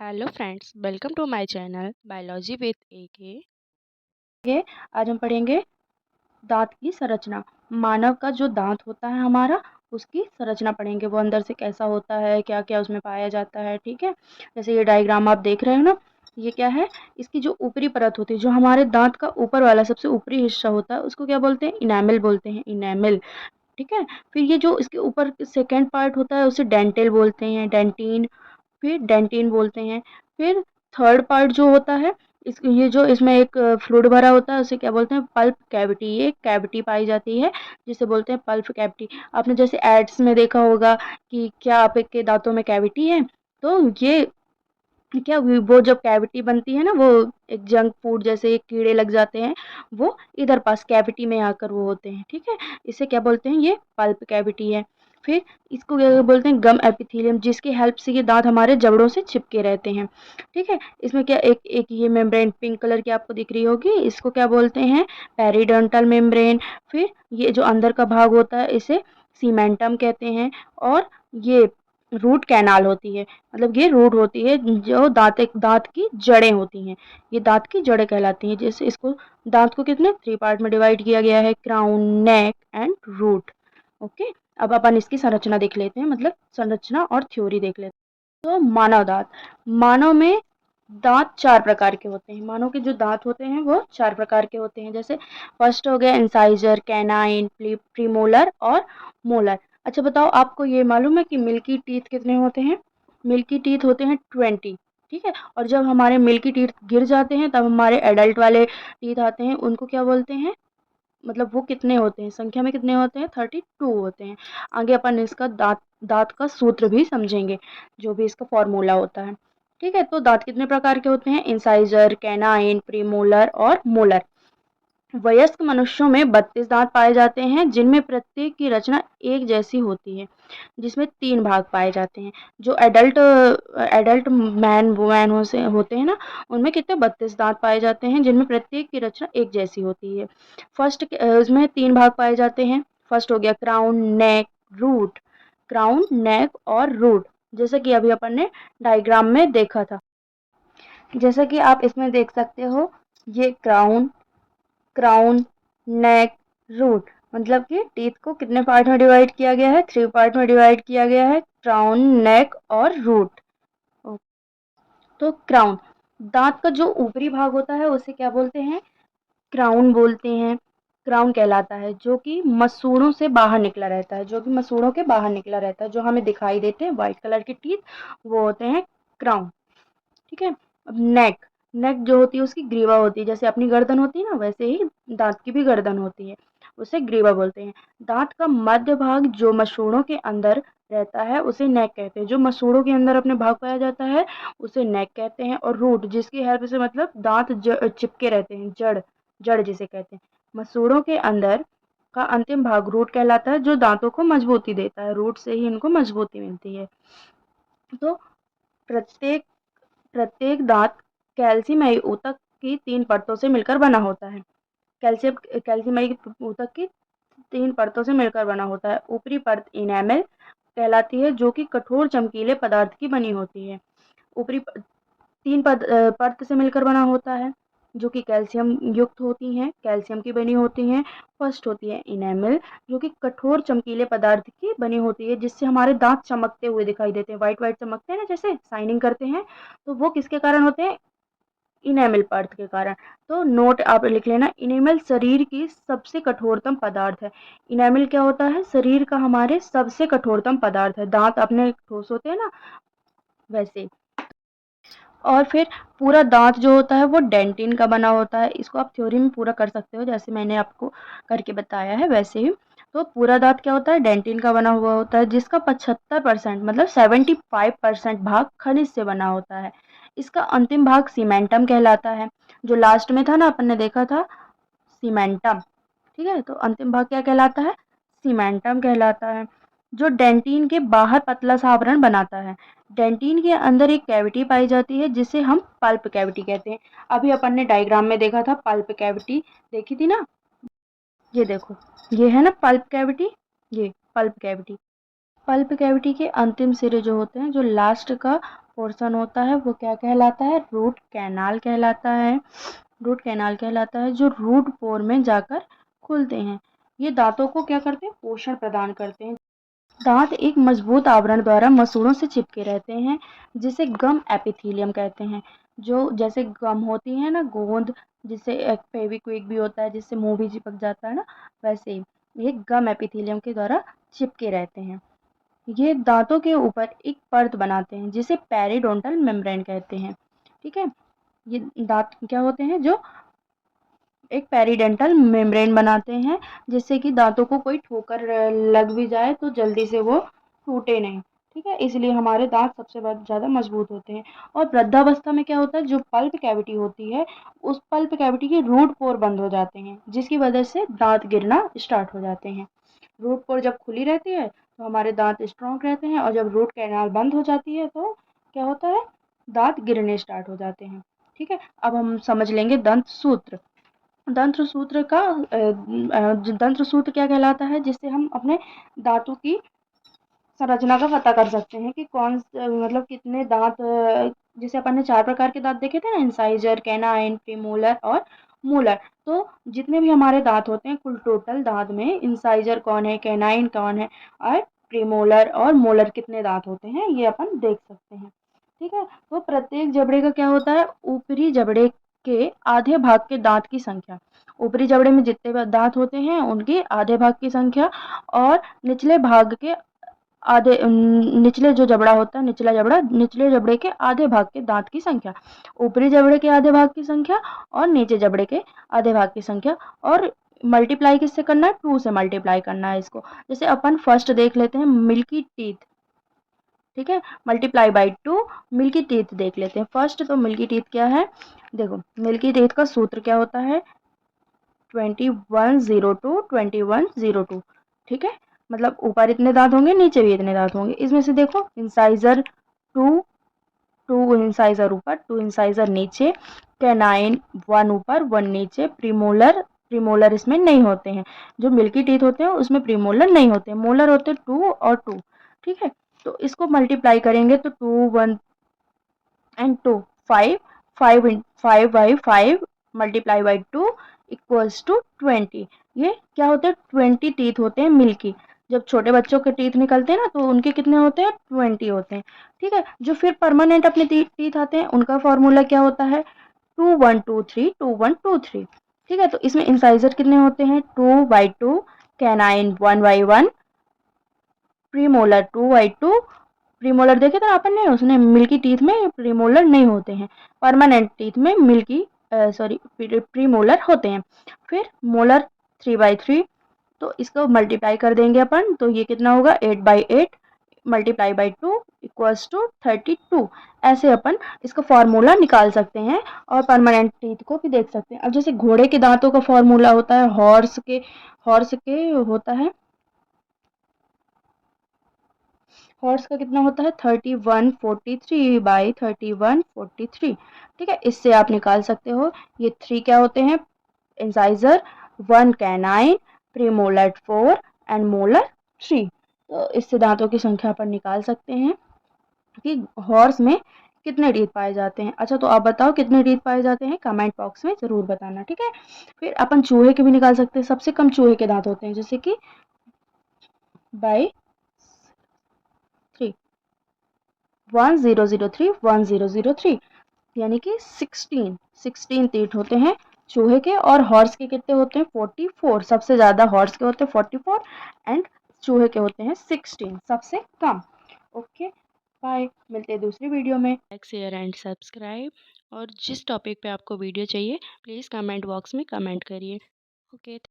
Hello friends, welcome to my channel biology with AK. ये आज हम पढ़ेंगे दांत की संरचना। मानव का जो दांत होता है हमारा, उसकी संरचना पढ़ेंगे। वो अंदर से कैसा होता है, क्या क्या उसमें पाया जाता है। ठीक है, जैसे ये डायग्राम आप देख रहे हो ना, ये क्या है? इसकी जो ऊपरी परत होती है, जो हमारे दांत का ऊपर वाला सबसे ऊपरी हिस्सा होता है, उसको क्या बोलते हैं? इनेमल बोलते हैं, इनेमल। ठीक है, फिर ये जो इसके ऊपर सेकेंड पार्ट होता है, उसे डेंटेल बोलते हैं, डेंटिन। फिर डेंटिन बोलते हैं। फिर थर्ड पार्ट जो होता है, इस ये जो इसमें एक फ्लूइड भरा होता है, उसे क्या बोलते हैं? Pulp cavity. ये कैविटी पाई जाती है जिसे बोलते हैं पल्प कैविटी। आपने जैसे एड्स में देखा होगा कि क्या आपके दांतों में कैविटी है, तो ये क्या वो जब कैविटी बनती है ना, वो एक जंक फूड जैसे कीड़े लग जाते हैं, वो इधर पास कैविटी में आकर वो होते हैं। ठीक है, इसे क्या बोलते हैं? ये पल्प कैविटी है। फिर इसको क्या बोलते हैं? गम एपिथेलियम, जिसकी हेल्प से ये दांत हमारे जबड़ों से चिपके रहते हैं। ठीक है, इसमें क्या एक एक ये मेम्ब्रेन पिंक कलर की आपको दिख रही होगी, इसको क्या बोलते हैं? Periodontal membrane. फिर ये जो अंदर का भाग होता है, इसे सीमेंटम कहते हैं। और ये रूट कैनाल होती है, मतलब ये रूट होती है जो दांत की जड़ें होती हैं, ये दांत की जड़ें कहलाती हैं। जैसे इसको दांत को कितने थ्री पार्ट में डिवाइड किया गया है, crown, neck and root. Okay, अब अपन इसकी संरचना देख लेते हैं, मतलब संरचना और थ्योरी देख लेते हैं। तो मानव दांत, मानव में दांत चार प्रकार के होते हैं। मानव के जो दांत होते हैं वो चार प्रकार के होते हैं। जैसे फर्स्ट हो गया इंसाइजर, कैनाइन, प्रीमोलर और मोलर। अच्छा बताओ, आपको ये मालूम है कि मिल्की टीथ कितने होते हैं? मिल्की टीथ होते हैं 20। ठीक है, और जब हमारे मिल्की टीथ गिर जाते हैं, तब हमारे एडल्ट वाले टीथ आते हैं, उनको क्या बोलते हैं? मतलब वो कितने होते हैं, संख्या में कितने होते हैं? 32 होते हैं। आगे अपन इसका दांत दांत का सूत्र भी समझेंगे, जो भी इसका फॉर्मूला होता है। ठीक है, तो दांत कितने प्रकार के होते हैं? इंसाइजर, कैनाइन, प्रीमोलर और मोलर। वयस्क मनुष्यों में 32 दांत पाए जाते हैं, जिनमें प्रत्येक की रचना एक जैसी होती है, जिसमें 3 भाग पाए जाते हैं। जो एडल्ट एडल्ट मैन वुमेन से होते हैं ना, उनमें कितने 32 दांत पाए जाते हैं, जिनमें प्रत्येक की रचना एक जैसी होती है। फर्स्ट उसमें 3 भाग पाए जाते हैं। फर्स्ट हो गया क्राउन, नेक, रूट। क्राउन, नेक और रूट, जैसे कि अभी अपन ने डायग्राम में देखा था। जैसा कि आप इसमें देख सकते हो, ये क्राउन, क्राउन, नेक, रूट, मतलब कि टीथ को कितने पार्ट में डिवाइड किया गया है? 3 पार्ट में डिवाइड किया गया है, क्राउन, नेक और रूट। तो क्राउन, दांत का जो ऊपरी भाग होता है उसे क्या बोलते हैं? क्राउन बोलते हैं। क्राउन कहलाता है, जो कि मसूड़ों से बाहर निकला रहता है, जो कि मसूड़ों के बाहर निकला रहता है, जो हमें दिखाई देते हैं व्हाइट कलर के टीथ, वो होते हैं क्राउन। ठीक है, अब नेक, नेक जो होती है उसकी ग्रीवा होती है, जैसे अपनी गर्दन होती है ना, वैसे ही दांत की भी गर्दन होती है, उसे ग्रीवा बोलते हैं। दांत का मध्य भाग जो मसूड़ों के अंदर रहता है, उसे नेक कहते हैं। जो मसूड़ों के अंदर अपने भाग पाया जाता है, उसे नेक कहते हैं। और रूट, जिसकी हेल्प से मतलब दांत चिपके रहते हैं, जड़, जड़ जिसे कहते हैं। मसूड़ों के अंदर का अंतिम भाग रूट कहलाता है, जो दांतों को मजबूती देता है। रूट से ही इनको मजबूती मिलती है। तो प्रत्येक प्रत्येक दांत कैल्शियमयी ऊतक की 3 परतों से मिलकर बना होता है। कैल्शियमयी ऊतक की 3 परतों से मिलकर बना होता है। ऊपरी परत इनेमल कहलाती है, जो कि कठोर चमकीले पदार्थ की बनी होती है। ऊपरी 3 परत से मिलकर बना होता है, जो कि कैल्शियम युक्त होती हैं, कैल्शियम की बनी होती हैं। फर्स्ट होती है इनेमल, जो कि कठोर चमकीले पदार्थ की बनी होती है, जिससे हमारे दांत चमकते हुए दिखाई देते हैं, व्हाइट व्हाइट चमकते हैं ना, जैसे शाइनिंग करते हैं, तो वो किसके कारण होते हैं? इनेमल परत के कारण। तो नोट आप लिख लेना, इनेमल शरीर की सबसे कठोरतम पदार्थ है। इनेमल क्या होता है? शरीर का हमारे सबसे कठोरतम पदार्थ है। दांत अपने ठोस होते हैं ना, वैसे। और फिर पूरा दांत जो होता है वो डेंटिन का बना होता है। इसको आप थ्योरी में पूरा कर सकते हो, जैसे मैंने आपको करके बताया है वैसे ही। तो पूरा दांत क्या होता है? डेंटिन का बना हुआ होता है, जिसका 75% मतलब 75% भाग खनिज से बना होता है। इसका अंतिम भाग सीमेंटम कहलाता है। जो लास्ट में था ना, अपन ने देखा था सीमेंटम। ठीक है, तो अंतिम भाग क्या कहलाता है? सीमेंटम कहलाता है, जो डेंटिन के बाहर पतला सा आवरण बनाता है। डेंटिन के अंदर एक कैविटी पाई जाती है, जिसे हम पल्प कैविटी कहते हैं। अभी अपन ने डायग्राम में देखा था पल्प कैविटी, देखी थी ना? ये देखो, ये है ना पल्प कैविटी, ये पल्प कैविटी। पल्प कैविटी के अंतिम सिरे जो होते हैं, जो लास्ट का पोर्शन होता है वो क्या कहलाता है? रूट कैनाल कहलाता है। रूट कैनाल कहलाता है जो रूट पोर में जाकर खुलते हैं। ये दांतों को क्या करते हैं? पोषण प्रदान करते हैं। दांत एक मजबूत आवरण द्वारा मसूड़ों से चिपके रहते हैं जिसे गम एपिथेलियम कहते हैं। जो जैसे गम होती है ना, गोंद, जिससे एक फेविक्विक भी होता है जिससे मुंह भी चिपक जाता है ना, वैसे ही ये गम एपिथेलियम के द्वारा चिपके रहते हैं। ये दांतों के ऊपर एक परत बनाते हैं जिसे पेरिडोंटल मेम्ब्रेन कहते हैं। ठीक है, ये दांत क्या होते हैं? जो एक पेरिडेंटल मेम्ब्रेन बनाते हैं जिससे कि दांतों को कोई ठोकर लग भी जाए तो जल्दी से वो टूटे नहीं। ठीक है, इसलिए हमारे दांत सबसे ज़्यादा मजबूत होते हैं। और वृद्धावस्था में क्या होता है? जो पल्प कैविटी होती है उस पल्प कैविटी के रूट पोर बंद हो जाते हैं जिसकी वजह से दांत गिरना स्टार्ट हो जाते हैं। रूट पोर जब खुली रहती है तो हमारे दांत स्ट्रॉन्ग रहते हैं, और जब रूट कैनाल बंद हो जाती है तो क्या होता है? दांत गिरने स्टार्ट हो जाते हैं। ठीक है, अब हम समझ लेंगे दंत सूत्र। दंत्र सूत्र का दंत्र सूत्र क्या कहलाता है? जिससे हम अपने दांतों की संरचना का पता कर सकते हैं कि मतलब कितने दांत, जैसे अपन ने 4 प्रकार के दांत देखे थे ना, इंसाइजर, कैनाइन, प्रीमोलर और मोलर। तो जितने भी हमारे दांत होते हैं कुल टोटल दांत में इंसाइजर कौन है, कैनाइन कौन है और प्रीमोलर और मोलर कितने दांत होते हैं ये अपन देख सकते हैं। ठीक है, तो प्रत्येक जबड़े का क्या होता है? ऊपरी जबड़े के आधे भाग के दांत की संख्या। ऊपरी जबड़े में जितने दांत होते हैं उनके आधे भाग की संख्या, और निचले भाग के निचले जो जबड़ा होता है, निचला जबड़ा, निचले जबड़े के आधे भाग के दांत की संख्या। ऊपरी जबड़े के आधे भाग की संख्या और नीचे जबड़े के आधे भाग की संख्या। और मल्टीप्लाई किससे करना है? 2 से मल्टीप्लाई करना है इसको। जैसे अपन फर्स्ट देख लेते हैं मिल्की टीथ। ठीक है, मल्टीप्लाई बाई 2 मिल्की टीथ देख लेते हैं फर्स्ट। तो मिल्की टीथ क्या है? देखो, मिल्की टीथ का सूत्र क्या होता है? 2102 2102। ठीक है, मतलब ऊपर इतने दांत होंगे, नीचे भी इतने दांत होंगे। इसमें से देखो, इंसाइजर 2, 2 इंसाइजर ऊपर, 2 इंसाइजर नीचे, कैनाइन 1 ऊपर 1 नीचे, प्रीमोलर, प्रीमोलर इसमें नहीं होते हैं। जो मिल्की टीथ होते हैं उसमें प्रीमोलर नहीं होते हैं, मोलर होते हैं 2 और 2। ठीक है, तो इसको मल्टीप्लाई करेंगे तो 2 1 and 2 5, 5 by 5 multiply by 2 equals to 20। ये क्या होते हैं? 20 टीथ होते हैं मिल्की। जब छोटे बच्चों के टीथ निकलते हैं ना तो उनके कितने होते हैं? 20 होते हैं। ठीक है, जो फिर परमानेंट अपने टीथ आते हैं उनका फॉर्मूला क्या होता है? 2123 2123। ठीक है, तो इसमें इंसाइजर कितने होते हैं? 2 by 2, canine 1 by 1, premolar 2 by 2। Premolar देखे तो अपन ने, उसने मिल्की टीथ में प्रीमोलर नहीं होते हैं। परमानेंट टीथ में मिल्की सॉरी प्रीमोलर होते हैं। फिर मोलर 3 बाई 3। तो इसको मल्टीप्लाई कर देंगे अपन तो ये कितना होगा? 8 by 8 multiply by 2 equals to 32। ऐसे अपन इसका फॉर्मूला निकाल सकते हैं और परमानेंट टीथ को भी देख सकते हैं। अब जैसे घोड़े के दांतों का फॉर्मूला होता है, हॉर्स के होता है, हॉर्स का कितना होता है? 3143 बाई 3143। ठीक है, इससे आप निकाल सकते हो। ये 3 क्या होते हैं? Incisor, 1 canine, premolar 4 and molar 3। तो इससे दांतों की संख्या पर निकाल सकते हैं कि हॉर्स में कितने टीथ पाए जाते हैं। अच्छा, तो आप बताओ कितने टीथ पाए जाते हैं? कमेंट बॉक्स में जरूर बताना। ठीक है, फिर अपन चूहे के भी निकाल सकते हैं। सबसे कम चूहे के दांत होते हैं, जैसे कि बाई 3, 1003 1003, यानी कि 16 टीथ होते हैं चूहे के। और हॉर्स के कितने होते हैं? 44। सबसे ज्यादा हॉर्स के होते हैं 44 एंड चूहे के होते हैं 16 सबसे कम। ओके, बाय, मिलते हैं दूसरी वीडियो में। Like share and subscribe. और जिस टॉपिक पे आपको वीडियो चाहिए प्लीज़ कमेंट बॉक्स में कमेंट करिए। ओके।